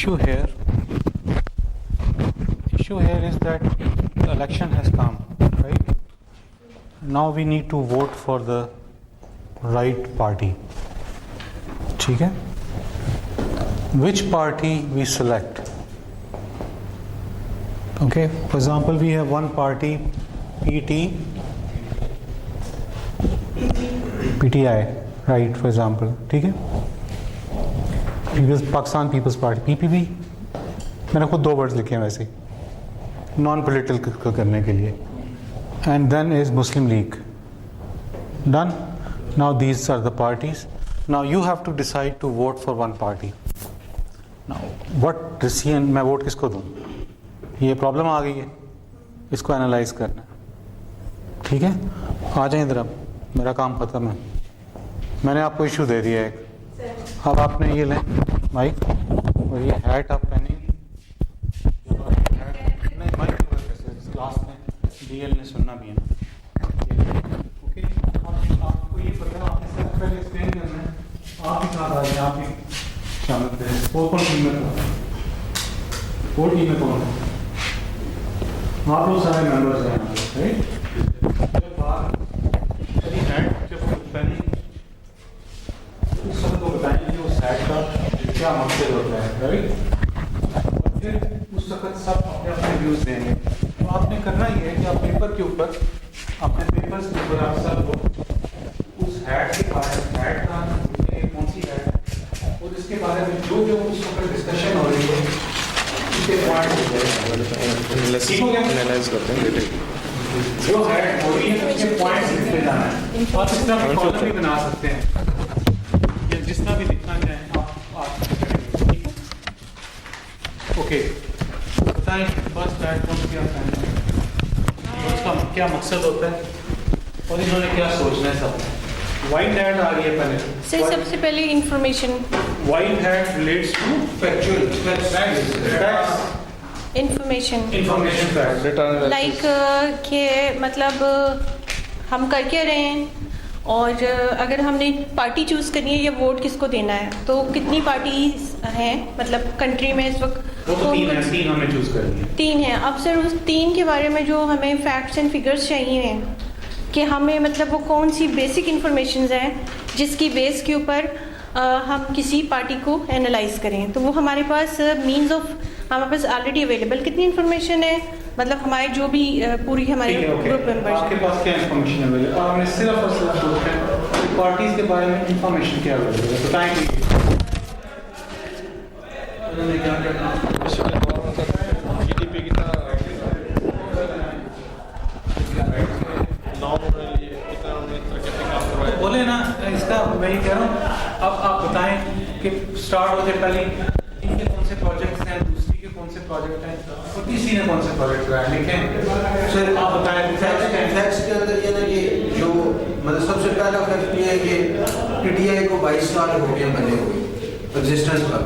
issue here is that the election has come, right? Now we need to vote for the right party. ठीक है? Which party we select? Okay, for example, we have one party, PTI, right? For example, ठीक है? Pakistan Peoples Party, PPP. मैंने खुद 2 words लिखे हैं वैसे, non political करने के लिए. And then is Muslim League. Done. Now these are the parties. Now you have to decide to vote for one party. Now what decision, मैं वोट किसको दूं? ये प्रॉब्लम आ गई है, इसको एनालाइज करना. ठीक है, आ जाए इधर. अब मेरा काम खत्म है. मैंने आपको इशू दे दिया है. अब आपने ये लें माइक और ये हैट आप पहनेंगे. क्लास में डीएल ने सुनना भी है ना. ओके, आपको ये पता है, आपने सबसे पहले एक्सप्लेन करना है. आप ही साथ आ जाए, आप ही शामिल करें. कौन टीम में कौन है? आप लोग सारे मेंबर्स हैं, राइट? जब बात हैट जब पहनेंगे उस सब को बताएंगे उस हैट का क्या मकसद होता है, राइट? और फिर उस वक्त सब अपने अपने व्यूज देंगे. तो आपने करना ये है कि आप पेपर के ऊपर, अपने पेपर्स के ऊपर आप सब उस हैट के बारे में, हैट का कौन सी हैट और इसके बारे में जो जो उस वक्त डिस्कशन हो रही है उसके पॉइंट एनालाइज करते हैं. जो हैट हो रही है उसके पॉइंट्स लिखते जाना है. आप इस तरह की कॉलम भी बना सकते हैं, जितना भी लिखना चाहें आप ओके. बताएं फर्स्ट हैट कौन क्या पहनना है, उसका क्या मकसद होता है और इन्होंने क्या सोचना है. सब वाइट हैट आ रही है पहले. सर सबसे पहले information. White hat relates to factual information fact. Like कि मतलब हम कर क्या रहे हैं, और अगर हमने पार्टी चूज करनी है या वोट किसको देना है, तो कितनी पार्टीज हैं मतलब कंट्री में इस वक्त. वो तो तीन हमने चूज करनी है. 3 हैं. अब सर उस 3 के बारे में जो हमें फैक्ट्स एंड फिगर्स चाहिए हैं कि हमें मतलब वो कौन सी बेसिक इंफॉर्मेशन हैं जिसकी बेस के ऊपर हम किसी पार्टी को एनालाइज करें. तो वो हमारे पास मीन्स ऑफ हमारे पास ऑलरेडी अवेलेबल कितनी इन्फॉर्मेशन है, मतलब हमारे जो भी पूरी हमारे ग्रुप मेंबर्स. आपके पास क्या इन्फॉर्मेशन अवेलेबल? आपने सिर्फ और सिर्फ पूछा है पार्टीज के बारे में इन्फॉर्मेशन क्या अवेलेबल है, बताएंगे. उन्होंने क्या करना जीडीपी कितना बोले ना. इसका मैं ये कह रहा हूँ, अब आप बताएं कि स्टार्ट होते पहले इनके कौन से प्रोजेक्ट्स हैं, दूसरी के कौन से प्रोजेक्ट हैं और तीसरी ने कौन से प्रोजेक्ट लगाए. लिखें सर, आप बताएं. फैक्ट्स के अंदर ये ना कि जो मतलब सबसे पहला फैक्ट ये है कि पीटीआई को 22 साल हो गए बने हुए एग्जिस्टेंस पर.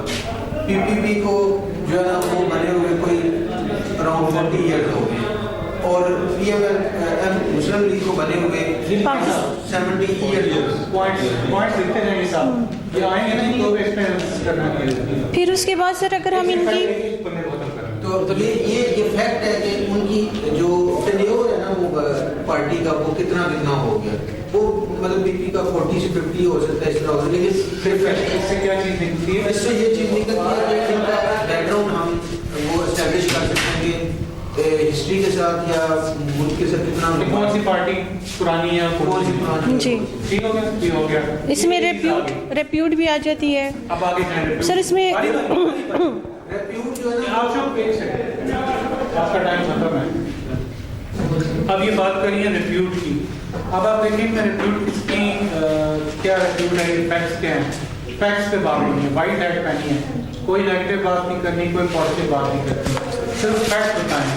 पीपीपी को जो है ना वो बने हुए कोई अराउंड 40 ईयर हो गए, और पीएमएल मुस्लिम लीग को बने हुए 70 ईयर. पॉइंट्स लिखते रहेंगे साहब, ये आएंगे ना तो एक्सपेरिमेंट करना है. फिर उसके बाद सर अगर हम इनकी तो ये फैक्ट है कि उनकी जो टेन्योर है ना वो पार्टी का वो कितना हो गया. वो मतलब बीपी का 40 से 50 हो सकता है इस तरह से. लेकिन इससे क्या चीज़ निकलती है? इससे ये चीज़ निकलती है कि इनका बैकग्राउंड हम वो एस्टेब्लिश कर सकते हैं कि हिस्ट्री के साथ या मुल्क के साथ कितना कौन सी पार्टी पुरानी है, कौन सी पुरानी. जी ठीक हो गया, ये हो गया. इसमें रेप्यूट भी आ जाती है. अब आगे जाएं. सर इसमें रेप्यूट जो है ना आप सब पेश है, आपका टाइम खत्म है. अब ये बात करिए रिप्यूट की. अब आप देखेंगे रिप्यूट किसकी क्या रिप्यूट है, फैक्ट्स क्या हैं. फैक्ट्स पे बात नहीं है. वाइट हैट पहनी है, कोई नेगेटिव बात नहीं करनी, कोई पॉजिटिव बात नहीं करनी, सिर्फ फैक्ट बताएं.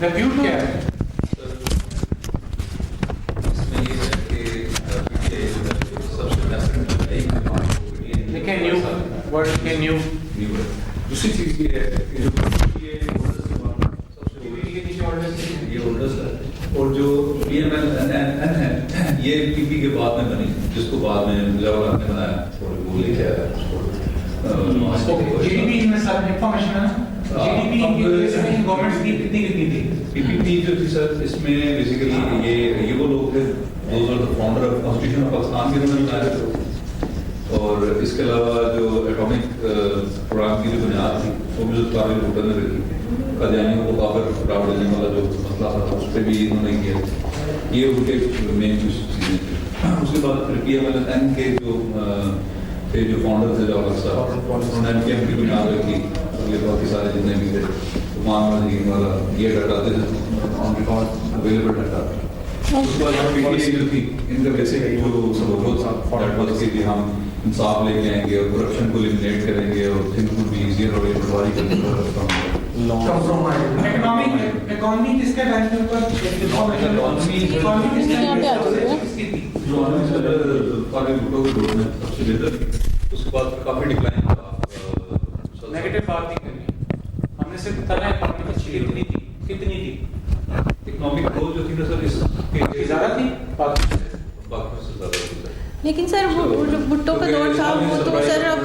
रिप्यूट क्या है? लेकिन न्यू वर्ड के न्यू दूसरी चीज ये है कि जो और जो PMLN है ये पीपी के बाद में बनी, जिसको बाद में जवाहरलाल ने बनाया और वो लेके आया. जीडीपी में सब इंफॉर्मेशन है ना, जीडीपी की गवर्नमेंट की कितनी थी? पीपीपी जो थी सर, इसमें बेसिकली ये वो लोग थे, those are the founder of constitution of Pakistan के उन्होंने बनाया था। और इसके अलावा जो एटॉमिक प्रोग्राम की जो बुनियाद थी वो भी जुल्फ़िकार अली भुट्टो ने रखी। कादियानियों को काफिर करार देने वाला जो मसला था उस पर भी इन्होंने किया। ये उनके मेन कुछ चीज़ें थी। उसके बाद फिर PMLN के जो फाउंडर थे जवाहर साहब, उन्होंने NPM की बुनियाद रखी। ये बाकी सारे जितने भी थे मान वाला ये डाटाते थे ऑन रिकॉर्ड अवेलेबल डाटा। उसके बाद PTA जो थी इनका बेसिक जो वो था दैट वाज कि हम इंसाफ लेके आएंगे और करप्शन को एलिमिनेट करेंगे और थिंग्स वुड बी इजियर और पटवारी का इकोनॉमी किसके टाइम के ऊपर? इकोनॉमी किसके टाइम पे किसकी थी? सबसे बेहतर थी। उसके बाद काफी डिक्लाइन हुआ। नेगेटिव बात नहीं करनी, हमने सिर्फ बताना है इकोनॉमी कितनी थी? इकोनॉमिक ग्रोथ जो थी ना सर इसके ज़्यादा थी बाकी से ज़्यादा थी सर। लेकिन सर वो जो भुट्टो का दौर था वो तो सर अब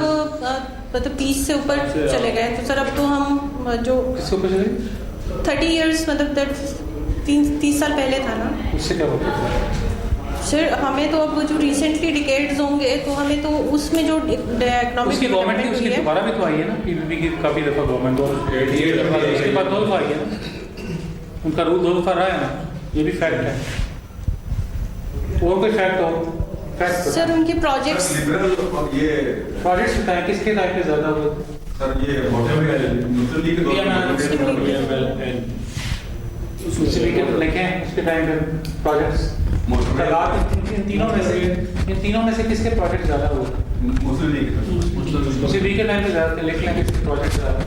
मतलब 30 से ऊपर चले गए, तो सर अब तो हम जो किसके ऊपर चले? 30 इयर्स मतलब 30 साल पहले था ना। उससे क्या होता? सर हमें तो अब जो रिसेंटली डिकेड्स होंगे तो हमें तो उसमें जो इकोनॉमिक उसकी गवर्नमेंट थी, उसकी दोबारा भी तो आई है ना, पीपीपी की काफी दफा गवर्नमेंट उसके बाद 2 दफा आई है ना, उनका रूल 2 दफा रहा है ना, ये भी फैक्ट है। और कोई फैक्ट हो? फैक्ट सर उनके प्रोजेक्ट्स ये प्रोजेक्ट्स बताएं किसके टाइम पे ज्यादा हुए? सर ये मुस्लिम लीग के दौर में मुस्लिम लीग के लिखे हैं उसके टाइम पे प्रोजेक्ट्स। इन तीनों में से किसके प्रोजेक्ट ज्यादा हुए? मुस्लिम लीग मुस्लिम लीग के टाइम पे ज्यादा लिख लें किसके प्रोजेक्ट ज्यादा।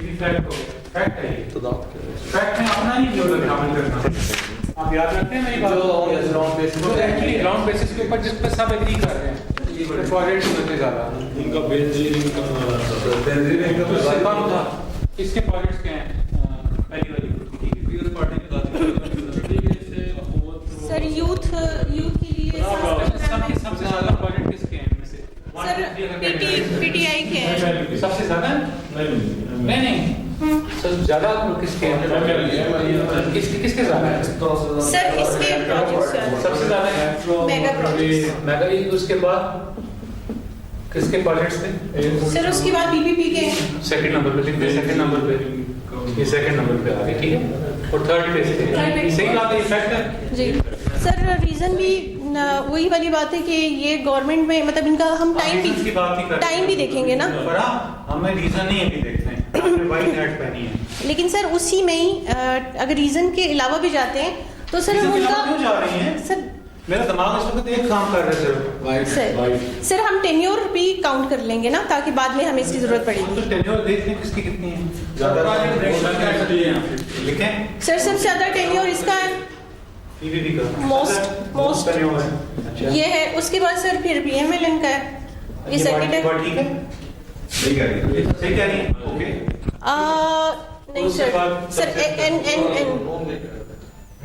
ये फैक्ट हो गया, फैक्ट है ये। तो फैक्ट में अपना नहीं जो शामिल करना। आप याद रखते हैं मेरी बात? ग्राउंड बेसिस के ऊपर जिस पे सब एग्री कर रहे हैं प्रोजेक्ट होते ज्यादा उनका बेंजीन इनकम कम था। इसके प्रोजेक्ट्स क्या हैं? पहली वाली पीपल्स पार्टी के सर यूथ के लिए सबसे ज्यादा प्रोजेक्ट किसके हैं इनमें से? सर पीटीआई के हैं सबसे ज्यादा? नहीं सबसे ज्यादा किसके हैं? किसके ज्यादा है? सर इसके प्रोजेक्ट्स सबसे ज्यादा है मेगा प्रोजेक्ट्स। मेगा। उसके बाद किसके प्रोजेक्ट्स थे? सर उसके बाद पीपीपी के सेकंड नंबर पे, सेकंड नंबर पे, ये सेकंड नंबर पे आ गए, ठीक है। और थर्ड पे सही बात है, फैक्ट है जी। सर रीजन भी वही वाली बात है कि ये गवर्नमेंट में मतलब इनका हम टाइम भी देखेंगे ना। हमें रीजन नहीं अभी देखते हैं, वाइट हैट पहनी है। लेकिन सर उसी में ही अगर रीजन के अलावा भी जाते हैं तो सर हम उनका क्यों जा रही हैं? सर मेरा दिमाग इस वक्त एक काम कर रहा है सर हम टेन्योर भी काउंट कर लेंगे ना, ताकि बाद में हमें इसकी जरूरत पड़ेगी। तो टेन्योर देखने किसकी कितनी है? लिखें सर सबसे ज्यादा टेन्योर इसका है, पीपीपी का मोस्ट टेन्योर है। अच्छा ये है। उसके बाद सर फिर PMLN का है, ये सेकंड है। ठीक है, सही कह रही है। सही कह रही है। ओके नहीं सर एन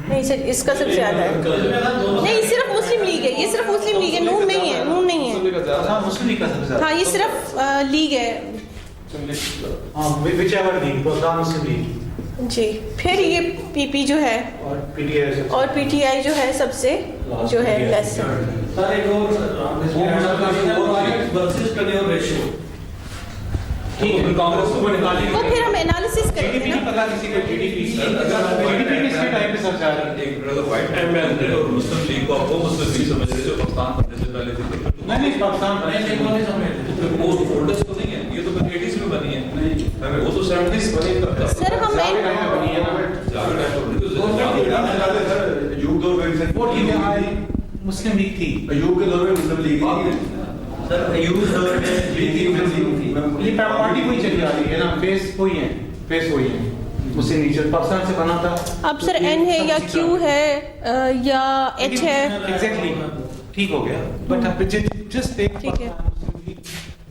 नहीं सर इसका सबसे ज्यादा है। नहीं सिर्फ मुस्लिम लीग है, ये सिर्फ मुस्लिम लीग है, नून नहीं है, नून नहीं है। मुस्लिम लीग का सबसे ज्यादा। हाँ ये सिर्फ लीग है whichever league, मुस्लिम लीग जी। फिर ये PP जो है और PTI जो है सबसे जो है लेस है। सर एक और रेशियो ठीक है, कांग्रेस को निकालेंगे। वो फिर हम एनालिसिस करेंगे जीडीपी ना। नहीं पता किसी को जीडीपी किसके टाइम पे सब जा रही है? एक ब्रदर व्हाइट एमएलए और मुस्लिम लीग को आपको मुस्लिम लीग समझ रहे जो पाकिस्तान बनने से पहले थी। नहीं पाकिस्तान वो ओल्डेस्ट तो नहीं है, ये तो 80s में बनी है। वो तो 70s बनी था। सर हम युग दौर में मुस्लिम लीग थी। युग के दौर में मुस्लिम लीग थी। सर यूज दौर में ये पार्टी कोई चली आ रही है ना, फेस वही है, फेस वही है। मुस्लिम लीग पाकिस्तान से बना था। अब सर N है या Q है या H है। एग्जैक्टली ठीक हो गया। बट अब जस्ट टेक ठीक है।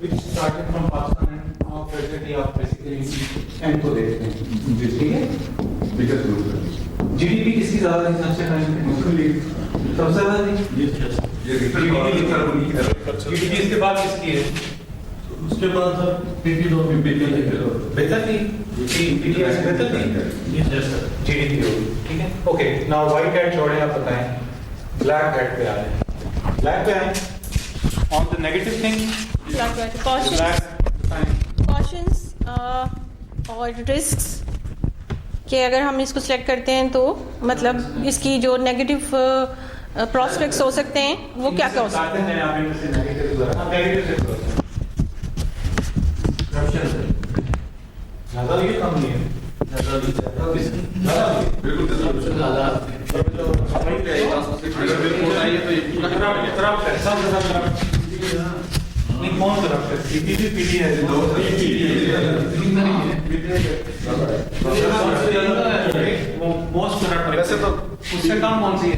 which started from Pakistan and now presently आप basically N को देखते हैं। ठीक है। बिगेस्ट ग्रुप जीडीपी किसकी ज्यादा थी सबसे पहले? मुस्लिम लीग सबसे ज्यादा थी। ये जीडीपी इसके बाद किसकी है? उसके बाद सर पीपी दो बेहतर थी पीटीआई से बेहतर थी यस सर जीडीपी होगी, ठीक है। ओके, नाउ व्हाइट हैट छोड़े, आप बताएं ब्लैक हैट पे आ रहे हैं। ब्लैक पे आए on the negative thing, cautions और रिस्क्स कि अगर हम इसको सेलेक्ट करते हैं तो मतलब इसकी जो नेगेटिव प्रॉस्पेक्ट्स हो सकते हैं वो क्या क्या हो सकते हैं। आप इनमें से नेगेटिव से करप्शन ज़्यादा ये कम नहीं है, बिल्कुल ज़्यादा नहीं कौन करप्ट है, पीपीपी पीटीआई दो मोस्ट करप्ट वैसे तो उससे कम कौन सी है।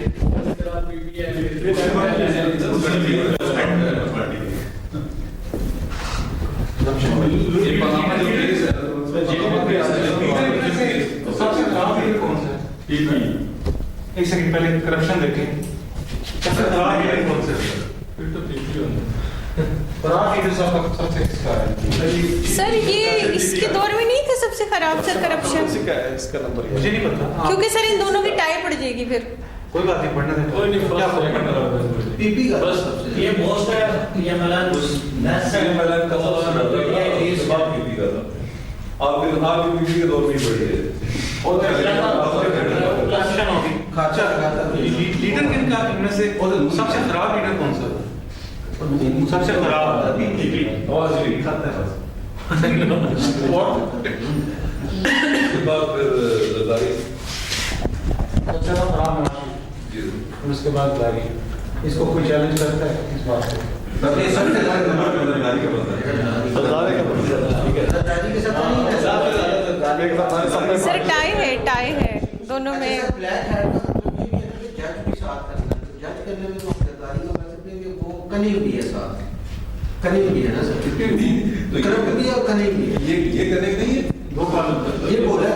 सबसे खराब लीडर कौन सा है? एक सेकंड पहले करप्शन देखें, सबसे खराब लीडर कौन सा है? खराब लीडर सबसे किसका है? सर ये इसके दौर में नहीं था सबसे खराब सर करप्शन, मुझे नहीं पता, क्योंकि सर इन दोनों की टाई पड़ जाएगी फिर। कोई बात नहीं, पढ़ने दें, कोई नहीं, क्या फर्क पड़ता है। पीपी का बस ये मोस्ट है, ये मलान नेशनल मलान का आप पीपी के दौर में ही बढ़ी है और करप्शन होगी, खाचा लीडर किनका इनमें से सबसे खराब लीडर कौन सा है? सबसे खराब आवाज नहीं खाता है उसके बाद फिर जरदारी, सबसे खराब नवाज, और उसके बाद दारी। इसको कोई चैलेंज करता है इस बात को? सर टाई है दोनों में। ब्लैक हैट का मतलब ये भी है कि जज भी साथ करना, जज करने में तो हम सरदारी का कह सकते हैं कि वो कनीव भी है, साथ कनीव भी है ना सर, करप्ट भी है और कनीव भी है। ये करने की नहीं है दो बात ये बोला है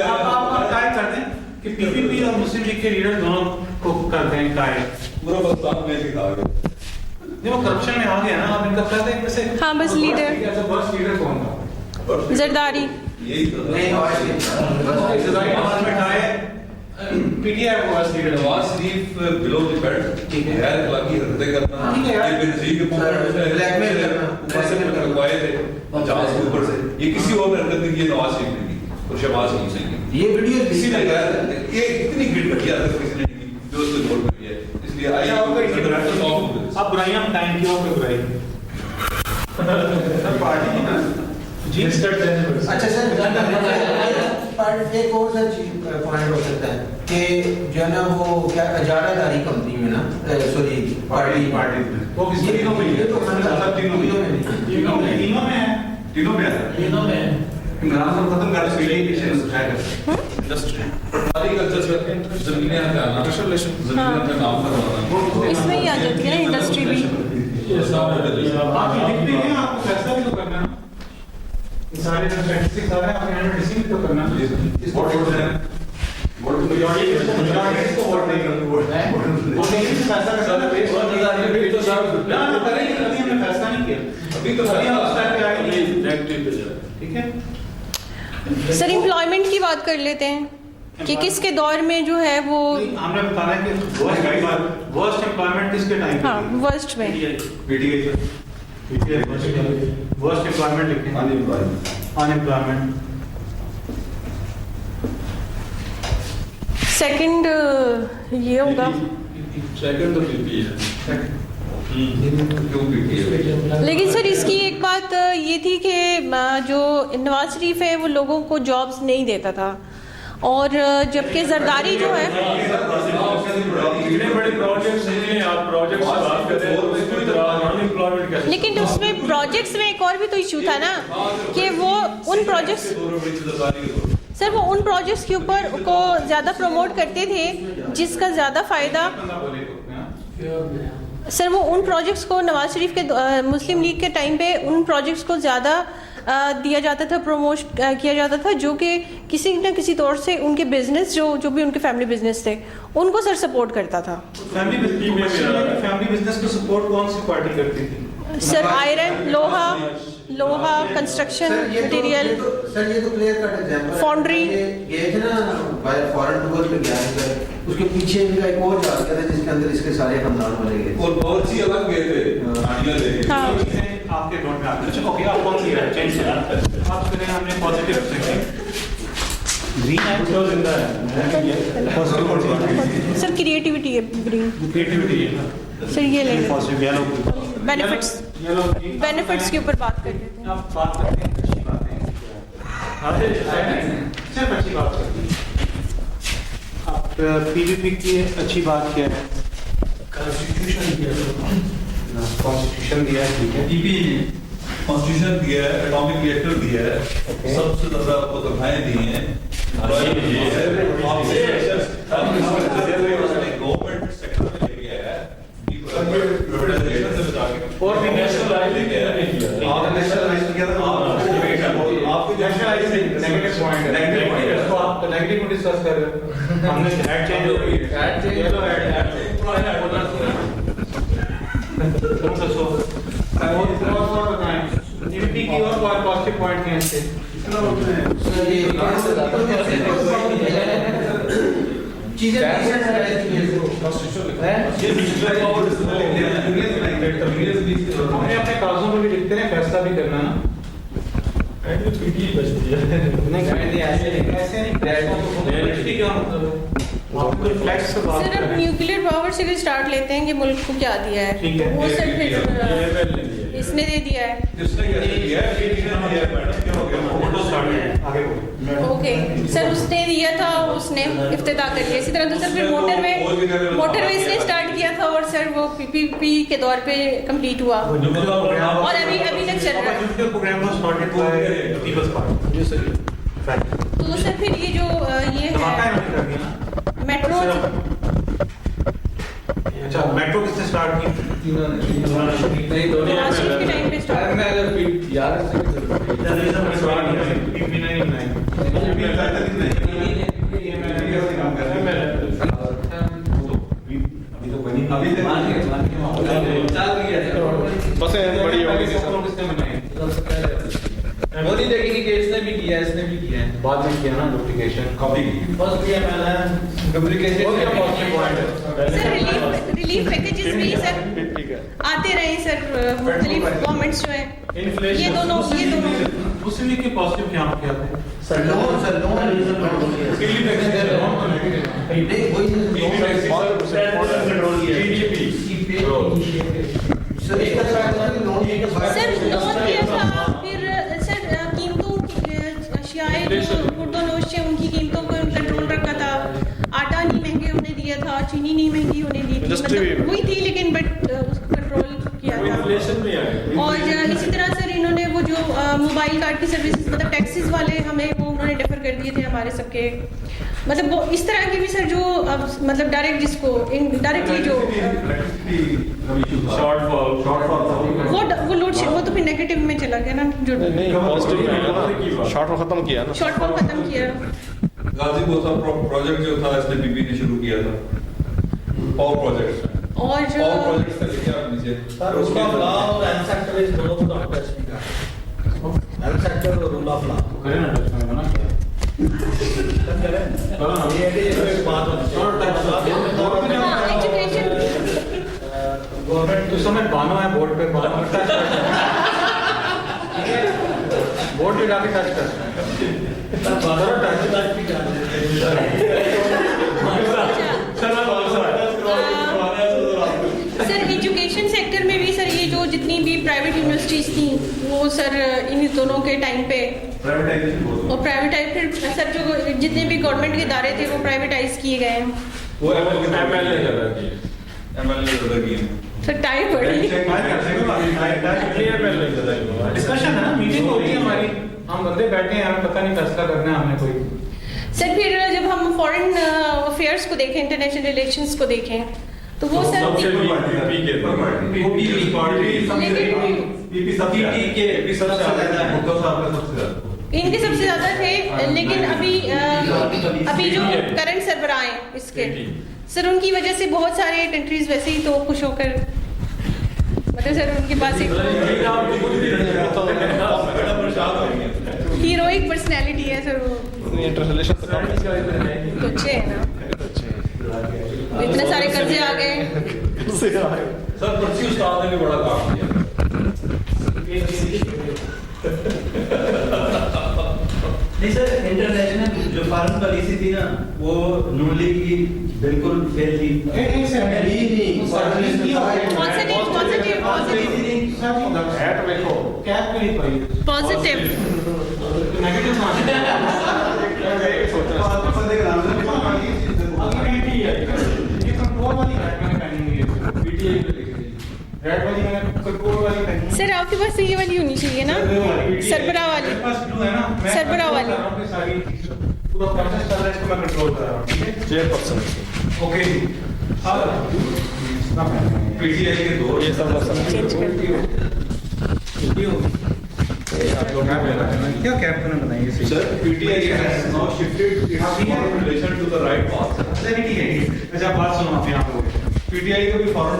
आप टाई करते हैं कि पीपीपी और मुस्लिम लीग के लीडर दोनों को करते हैं टाई। पूरा पाकिस्तान में दिखा गया नहीं, वो करप्शन में आ गया ना, आप इनका कहते हैं इनमें से हाँ, बस लीडर। ऐसा बस लीडर कौन था? जरदारी। यही तो नहीं आवाज नहीं जरदारी आवाज में टाई, पीटीआई को बस leader Nawaz Sharif below the belt ठीक है। गैर अखलाकी हरकतें करना, ठीक है यार। ये बेनजीर के ऊपर ब्लैकमेल करना, ऊपर से लगवाए थे जहाज के ऊपर से, ये किसी और हरकत नहीं की, नवाज शरीफ ने की और शहबाज शरीफ ने की। ये वीडियो किसी ने कहा ये इतनी गिट घटिया हरकत किसी ने नहीं की जो उसके दौर में हुई है, इसलिए आई आप बुराइयां बताएं, क्यों पे बुराई पार्टी की ना जी। अच्छा सर, एक और सर चीज पॉइंट हो सकता है कि जो है ना वो क्या इजारादारी कंपनी में ना, सॉरी पार्टी वो किस तीनों में ये तो सब तीनों में तीनों में नहीं। तीनों में है, तीनों में आता तीनों में इमरान खान खत्म कर जमीनें जमीनें का नाम करवाना इसमें ही आ जाती है ना इंडस्ट्री भी। आप ये लिखते हैं, आपको फैसला भी तो करना है, ये सारे जो स्टैटिस्टिक्स आ रहे हैं आपने डिसीजन भी तो करना है। इसको वोट देना इसको वोट नहीं करना, वोट नहीं फैसला करना है, ना ना करेंगे, अभी हमने फैसला नहीं किया, अभी तो अभी हम उस टाइम पे आएंगे, नेगेटिव पे जा, ठीक है। सर एम्प्लॉयमेंट की बात कर लेते हैं कि किसके दौर में जो है वो, हमने बताना है कि वर्स्ट एम्प्लॉयमेंट किसके टाइम हाँ वर्स्ट में वर्स्ट एम्प्लॉयमेंट लिखें, अनएम्प्लॉयमेंट। सेकंड ये होगा, सेकंड तो पीपी है क्यों पीटी है लेकिन सर इसकी एक बात ये थी कि जो नवाज शरीफ है वो लोगों को जॉब्स नहीं देता था, और जबकि जरदारी जो है इतने बड़े प्रोजेक्ट्स हैं, आप प्रोजेक्ट्स की बात कर रहे हैं, उसमें तो अनएम्प्लॉयमेंट कैसे? लेकिन उसमें प्रोजेक्ट्स में एक और भी तो इशू था ना कि वो उन प्रोजेक्ट्स, सर वो उन प्रोजेक्ट्स के ऊपर को ज़्यादा प्रमोट करते थे जिसका ज़्यादा फ़ायदा, सर वो उन प्रोजेक्ट्स को नवाज शरीफ के मुस्लिम लीग के टाइम पे उन प्रोजेक्ट्स को ज़्यादा दिया जाता था, प्रमोट किया जाता था, जो कि किसी न किसी तौर से उनके बिजनेस जो भी उनके फैमिली बिजनेस थे उनको सर सपोर्ट करता था। फैमिली बिजनेस को सपोर्ट कौन सी पार्टी करती थी? सर आयरन, लोहा, कंस्ट्रक्शन मटेरियल, सर ये तो क्लियर कट एग्जांपल, फाउंड्री। ये थे ना बाय फॉरेन टूर पे गया है सर, उसके पीछे इनका एक और जा गया था जिसके अंदर इसके सारे खानदान वाले गए और बहुत सी अलग गए थे आनिया लेके। हाँ। आपके अकाउंट में आते हैं। ओके, आप कौन सी है? चेंज करें। आप सुने हमने पॉजिटिव सेक्शन ग्रीन है जो जिंदा है। पॉजिटिव सर क्रिएटिविटी है ग्रीन, क्रिएटिविटी है सर ये लेंगे। पॉजिटिव येलो बेनिफिट्स के ऊपर बात कर लेते हैं। आप बात करते हैं, अच्छी बात है, सिर्फ अच्छी बात करते हैं। आप पीवीपी की अच्छी बात क्या है? कॉन्स्टिट्यूशन दिया है, ठीक है। ईपी कॉन्स्टिट्यूशन दिया है, एटॉमिक रिएक्टर दिया है, सबसे ज्यादा आपको तनख्वाहें दी हैं। गवर्नमेंट सेक्टर में ले गया है और भी नेशनलाइज किया, आपने नेशनलाइज किया था, आपको नेशनलाइज नेगेटिव पॉइंट है, नेगेटिव पॉइंट है, तो आप तो नेगेटिव को डिस्कस कर रहे हो। हमने ऐड चेंज हो गई है, ऐड चेंज येलो ऐड पूरा है बोलना कौन सा सो और बताएं ईपी की और पॉजिटिव पॉइंट क्या है? सर ये चीजें हमने अपने कागजों में भी लिखते हैं, फैसला भी करना ना। सर अब न्यूक्लियर पावर से भी स्टार्ट लेते हैं कि मुल्क को क्या दिया ठीक है, है। वो सर फिर इसने दे दिया है। ओके सर, उसने दिया था, उसने इफ्तिताह कर लिया। इसी तरह तो सर फिर मोटरवे इसने स्टार्ट किया था और सर वो पीपीपी के दौर पे कंप्लीट हुआ और अभी तक चल रहा है। Program was started by Peoples Party. तो सर फिर ये जो ये है मेट्रो, अच्छा मेट्रो किसने स्टार्ट की? आशिफ के टाइम पे स्टार्ट। मोदी देखिए कि इसने भी किया, इसने भी किया है, बाद में किया ना डुप्लीकेशन कॉपी फर्स्ट किया पहला डुप्लीकेशन क्या पॉजिटिव पॉइंट है? सर रिलीफ पैकेजेस भी सर आते रहे सर, मुख्तलिफ गवर्नमेंट्स जो है ये दोनों मुस्लिम लीग के पॉजिटिव क्या किया थे? सर लोन सर लोन दिया था, फिर सर कीमतों अशियाए जो खुर्दोनोश है उनकी कीमतों को कंट्रोल रखा था। आटा नहीं महंगे होने दिया था, चीनी नहीं महंगी होने दी थी, मतलब हुई थी लेकिन बट उसको कंट्रोल किया था। और इसी तरह सर इन्होंने वो जो मोबाइल कार्ड की सर्विसेज मतलब टैक्सेस वाले हमें वो उन्होंने डिफर कर दिए थे हमारे सबके, मतलब वो इस तरह की भी सर जो मतलब डायरेक्ट जिसको डायरेक्टली जो वो लोड वो तो फिर नेगेटिव में चला गया ना, जो शॉर्टफॉल खत्म किया ना, शॉर्टफॉल खत्म किया। गाजीपुर का प्रोजेक्ट जो था इसने बीबी ने शुरू किया था, पावर प्रोजेक्ट और जो पावर प्रोजेक्ट का लिखा आप नीचे सर रूल ऑफ लॉ और अनसेक्टर इज दोनों को डॉक्टर स्पीकर अनसेक्टर और रूल ऑफ लॉ करें ना टच में ना ये बात एजुकेशन गवर्नमेंट तो समय बानो है बोर्ड पे, बानो टच बोर्ड पे जाके टच कर सर एजुकेशन सेक्टर में भी सर ये जो जितनी भी प्राइवेट यूनिवर्सिटीज थी वो सर इन दोनों के टाइम पे और प्राइवेटाइज फिर सर जो जितने भी गवर्नमेंट के इदारे थे वो प्राइवेटाइज किए गए हैं। वो एमएलए ज्यादा किए सर टाइम बढ़ी। डिस्कशन है ना, मीटिंग होती है हमारी, हम बंदे बैठे हैं, हमें पता नहीं फैसला करना है हमने कोई। सर फिर जब हम फॉरेन अफेयर्स को देखें, इंटरनेशनल रिलेशंस को देखें, तो वो सर इनके सबसे ज्यादा थे, लेकिन अभी जो करंट सरबराह हैं इसके सर, उनकी वजह से बहुत सारे कंट्रीज वैसे ही तो खुश होकर, मतलब सर उनके पास एक हीरोइक पर्सनैलिटी है सर, वो तो अच्छे है ना, इतने सारे कर्जे आ गए। सर पर्ची उस्ताद ने भी बड़ा काम किया। नहीं सर, इंटरनेशनल जो फॉरेन पॉलिसी थी ना, वो नून लीग की बिल्कुल फेल थी। सर आपके पास ये वाली होनी चाहिए ना, सरबराह वाली, सरबराह वाली। पूरा प्रोसेस चल रहा है, इसको मैं कंट्रोल कर रहा हूँ, ठीक है? चेयरपर्सन ओके जी। पीटीआई के दो ये सब चेंज कर दिया। क्या कैप्टन बनाइए sir PTI has now shifted its relation to the right path. ठीक है। अच्छा बात सुनो आप यहाँ पे, पीटीआई को भी फॉरेन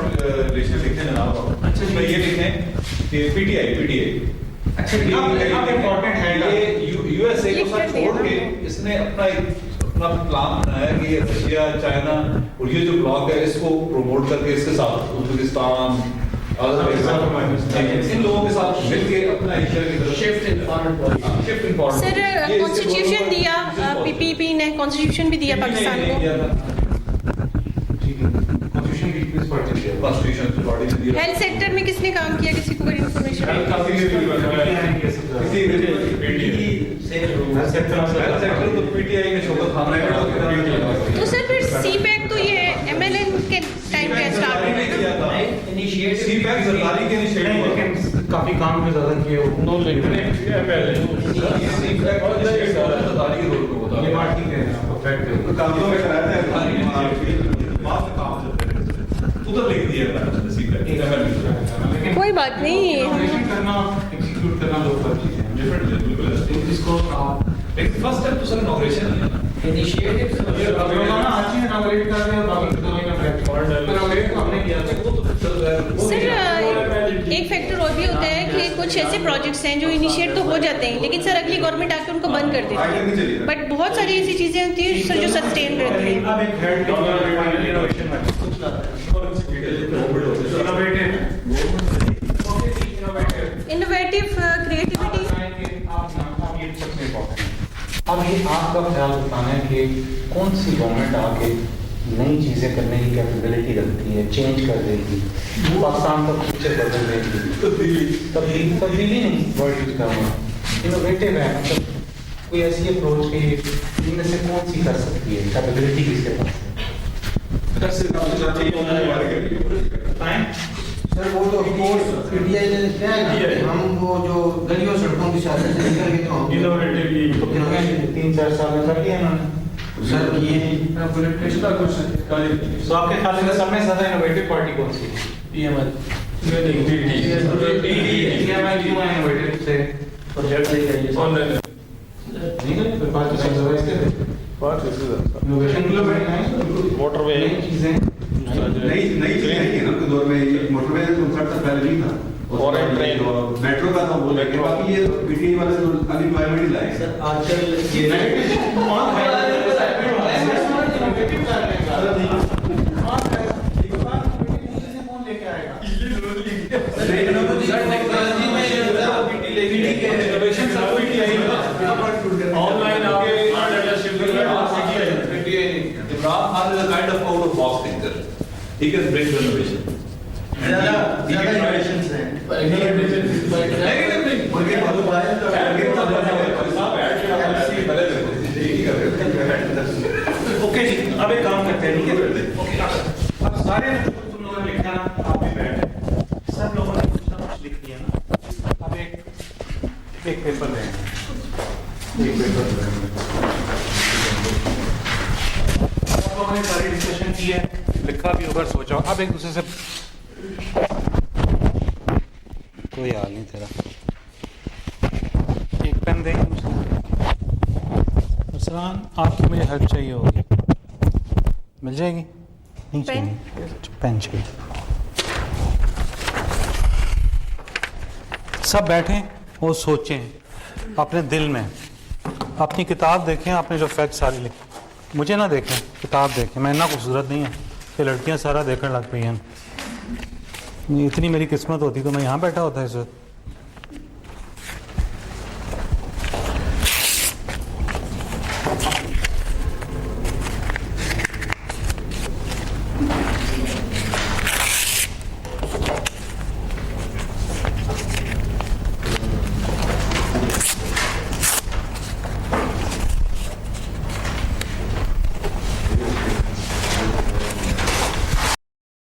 रिलेशन लिखने जनाब। अच्छा जी, ये लिखें कि पीटीआई अच्छा इम्पोर्टेंट है ये यूएसए को सब छोड़ के इसने अपना प्लान बनाया कि रशिया, चाइना और ये जो ब्लॉक है इसको प्रमोट करके इसके साथ उज्बेकिस्तान इन लोगों के साथ मिलके अपना एशिया की तरफ shift in foreign. Sir constitution दिया, पीपीपी ने कॉन्स्टिट्यूशन भी दिया पाकिस्तान को। हेल्थ सेक्टर में किसने काम किया, किसी को बड़ी इन्फॉर्मेशन? तो सर फिर सीपैक तो ये एमएलएन के टाइम पे स्टार्ट हुआ है ना? काफी काम में ज्यादा किए उधर लिख दिया कोई बात नहीं, करना एग्जीक्यूट करना दो चीजें हैं। डिफरेंट इसको फर्स्ट स्टेप तो सर इनॉग्रेशन है। इनिशिएटिव सर एक फैक्टर और भी होता है कि कुछ ऐसे प्रोजेक्ट्स हैं जो इनिशिएट तो हो जाते हैं, लेकिन सर अगली गवर्नमेंट आके उनको बंद कर देती है। बट बहुत सारी ऐसी चीजें होती हैं सर जो सस्टेन रहती हैं। Innovative creativity. अब ये आपका ख्याल बताना है कि कौन सी गवर्नमेंट आके नई चीजें करने की कैपेबिलिटी रखती है, चेंज कर देगी, पाकिस्तान का फ्यूचर बदल देगी। तब्दीली नहीं वर्ड यूज करूँगा, इनोवेटिव है, मतलब कोई ऐसी अप्रोच की इनमें से कौन सी कर सकती है, कैपेबिलिटी किसके पास है? सर वो तो कोर्स पीटीआई ने क्या है ना, हम वो जो गलियों सड़कों की शासन से निकल के तो हम 3-4 साल में कर लिया इन्होंने। सर ये तो आपके ख्याल में सब में ज्यादा इनोवेटिव पार्टी कौन सी? पीएमएल क्यों है इनोवेटिव से? प्रोजेक्ट लेके नहीं फिर बात तो सब ज्यादा इसके थे। इनोवेशन मोटरवे नई चीजें नई चीज है ना, दौर में मोटरवे कंसेप्ट से पहले नहीं था, और ट्रेन मेट्रो का था वो, लेकिन बाकी ये पीटीआई वाले जो अनएम्प्लॉयमेंट ही लाए। सर आजकल ये ऑनलाइन आगे Imran Khan is a kind of out of box thinker. He can bring renovation. ज़्यादा इनोवेशंस हैं। ओके जी, अब एक काम करते हैं, ठीक है? अब सारे तुम लोगों ने लिखा ना, आप भी बैठ, सब लोगों ने कुछ ना कुछ लिख दिया ना, अब एक पेपर लें, एक पेपर लें। आप लोगों ने सारी डिस्कशन की है, लिखा भी होगा, सोचा हो। अब एक दूसरे से कोई हाल नहीं तेरा। एक पेन देंगे मुझे। अरसलान, आपकी मुझे हेल्प चाहिए होगी, मिल जाएगी? नहीं पेन? चाहिए? पेन चाहिए। सब बैठें और सोचें अपने दिल में, अपनी किताब देखें, आपने जो फैक्ट सारे लिखे, मुझे ना देखें, किताब देखें। मैं इतना खूबसूरत नहीं है कि लड़कियां सारा देखने लग पई हैं। इतनी मेरी किस्मत होती तो मैं यहाँ बैठा होता इस वक्त।